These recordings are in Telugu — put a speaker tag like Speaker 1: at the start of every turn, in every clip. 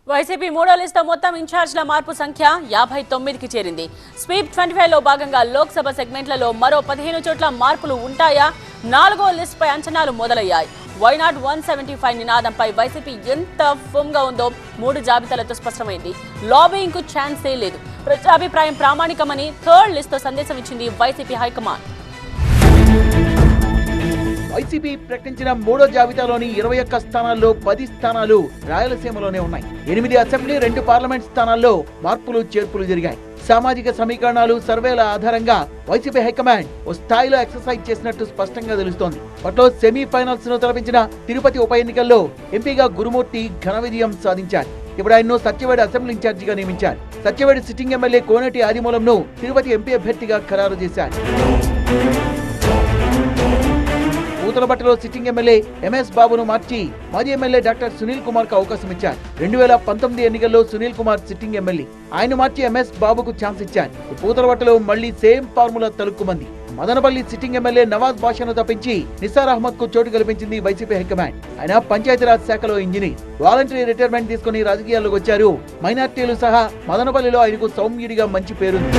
Speaker 1: వైసీపీ మూడో లిస్టులో మొత్తం ఇన్ఛార్జ్ల మార్పు సంఖ్య 59కి చేరింది. స్వీప్ 25లో భాగంగా లోక్సభ సెగ్మెంట్లలో మరో 15 చోట్ల మార్పులు ఉంటాయా? నాలుగో లిస్టుపై అంచనాలు మొదలయ్యాయి. వైనాట్ 175 నినాదంపై వైసీపీ ఎంత ఫర్మ్గా ఉందో 3 జాబితాలతో స్పష్టమైంది. లాబింగ్ కు ఛాన్సే లేదు. ప్రజాభిప్రాయం ప్రామాణికమని థర్డ్ లిస్టుతో సందేశం ఇచ్చింది వైసీపీ హైకమాండ్.
Speaker 2: వైసీపీ ప్రకటించిన మూడో జాబితాలోని 21 స్థానాల్లో 10 స్థానాలు రాయలసీమలోనే ఉన్నాయి. 8 అసెంబ్లీ 2 పార్లమెంట్ స్థానాల్లో మార్పులు చేర్పులు జరిగాయి. సామాజిక సమీకరణాలు సర్వేల ఆధారంగా వైసీపీ హైకమాండ్ ఓ స్థాయిలో ఎక్సర్సైజ్ చేసినట్టు స్పష్టంగా తెలుస్తోంది. అప్పట్లో సెమీఫైనల్స్ ను తలపించిన తిరుపతి ఉప ఎన్నికల్లో ఎంపీగా గురుమూర్తి ఘన విజయం సాధించారు. ఇప్పుడు ఆయన్ను సత్యవేడి అసెంబ్లీ ఇన్ఛార్జిగా నియమించారు. సత్యవేడి సిట్టింగ్ ఎమ్మెల్యే కోనేటి ఆదిమూలంను తిరుపతి ఎంపీ అభ్యర్థిగా ఖరారు చేశారు. పూతలపట్టులో సిట్టింగ్ ఎమ్మెల్యే ఎంఎస్ బాబును మార్చి మాజీ ఎమ్మెల్యే డాక్టర్ సునీల్ కుమార్ కు అవకాశం ఇచ్చారు. 2019 ఎన్నికల్లో సునీల్ కుమార్ సిట్టింగ్ ఎమ్మెల్యే, ఆయన మార్చి ఎంఎస్ బాబుకు ఛాన్స్ ఇచ్చారు. పూతలపట్టులో మళ్లీ సేమ్ ఫార్ములా తలుక్కుమంది. మదనపల్లి సిట్టింగ్ ఎమ్మెల్యే నవాజ్ బాషాను తప్పించి నిసార్ అహ్మద్ కు చోటు కల్పించింది వైసీపీ హైకమాండ్. ఆయన పంచాయతీరాజ్ శాఖలో ఇంజనీర్, వాలంటరీ రిటైర్మెంట్ తీసుకుని రాజకీయాల్లోకి వచ్చారు. మైనార్టీలు సహా మదనపల్లిలో ఆయనకు సౌమ్యుడిగా మంచి పేరుంది.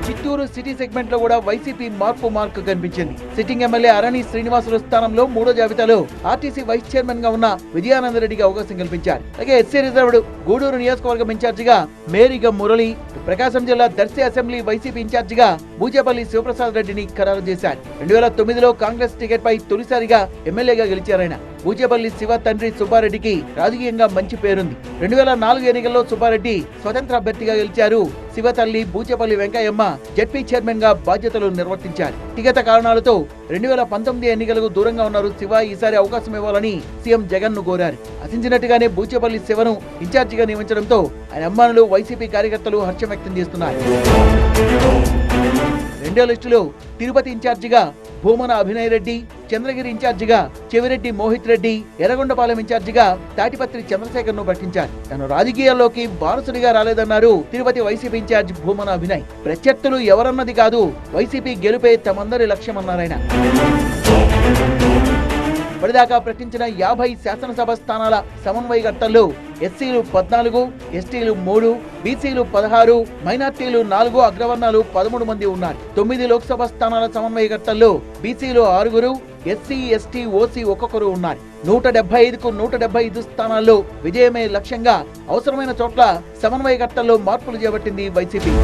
Speaker 2: చిత్తూరు సిటీ సెగ్మెంట్ లో కూడా వైసీపీ మార్కు కనిపించింది. సిట్టింగ్ ఎమ్మెల్యే అరణి శ్రీనివాసులు స్థానంలో మూడో జాబితాలో ఆర్టీసీ వైస్ చైర్మన్ గా ఉన్న విజయానందరెడ్డికి అవకాశం కల్పించారు. అలాగే ఎస్సీ రిజర్వ్డ్ గూడూరు నియోజకవర్గం ఇన్ఛార్జిగా మేరీగ మురళి, ప్రకాశం జిల్లా దర్శి అసెంబ్లీ వైసీపీ ఇన్ఛార్జిగా బూచేపల్లి శివప్రసాద్ రెడ్డిని ఖరారు చేశారు. 2009లో కాంగ్రెస్ టికెట్ పై తొలిసారిగా ఎమ్మెల్యేగా గెలిచారాయన. బూచేపల్లి శివ తండ్రి సుబ్బారెడ్డికి రాజకీయంగా మంచి పేరుంది. 2004 ఎన్నికల్లో సుబ్బారెడ్డి స్వతంత్ర అభ్యర్థిగా గెలిచారు. శివ తల్లి బూచేపల్లి వెంకయ్యమ్మ జడ్పీ చైర్మన్ గా బాధ్యతలు నిర్వర్తించారు. వ్యక్తిగత కారణాలతో 2019 ఎన్నికలకు దూరంగా ఉన్నారు శివ. ఈసారి అవకాశం ఇవ్వాలని సీఎం జగన్ ను కోరారు. ఆశించినట్టుగానే బూచేపల్లి శివను ఇన్ఛార్జిగా నియమించడంతో ఆయన అభిమానులు, వైసీపీ కార్యకర్తలు హర్షం వ్యక్తం చేస్తున్నారు. రెండో లిస్టులో తిరుపతి ఇన్ఛార్జిగా భూమన అభినయ్ రెడ్డి, చంద్రగిరి ఇన్ఛార్జిగా చెవిరెడ్డి మోహిత్ రెడ్డి, ఎర్రగొండపాలెం ఇన్ఛార్జిగా తాటిపత్రి చంద్రశేఖర్ ను ప్రకటించారు. తను రాజకీయాల్లోకి వారసుడిగా రాలేదన్నారు తిరుపతి వైసీపీ ఇన్ఛార్జ్ భూమన అభినయ్. ప్రత్యర్థులు ఎవరన్నది కాదు, వైసీపీ గెలుపే తమందరి లక్ష్యమన్నారాయన. ఇప్పటిదాకా ప్రకటించిన 50 శాసనసభ స్థానాల సమన్వయకర్తల్లో ఎస్సీలు 14, ఎస్టీలు 3, బీసీలు 16, మైనార్టీలు 4, అగ్రవర్ణాలు 13 మంది ఉన్నారు. 9 లోక్సభ స్థానాల సమన్వయకర్తల్లో బీసీలు 6, ఎస్సీ, ఎస్టీ, ఓసీ ఒక్కొక్కరు ఉన్నారు. 175కు 175 స్థానాల్లో విజయమే లక్ష్యంగా అవసరమైన చోట్ల సమన్వయకర్తల్లో మార్పులు చేపట్టింది వైసీపీ.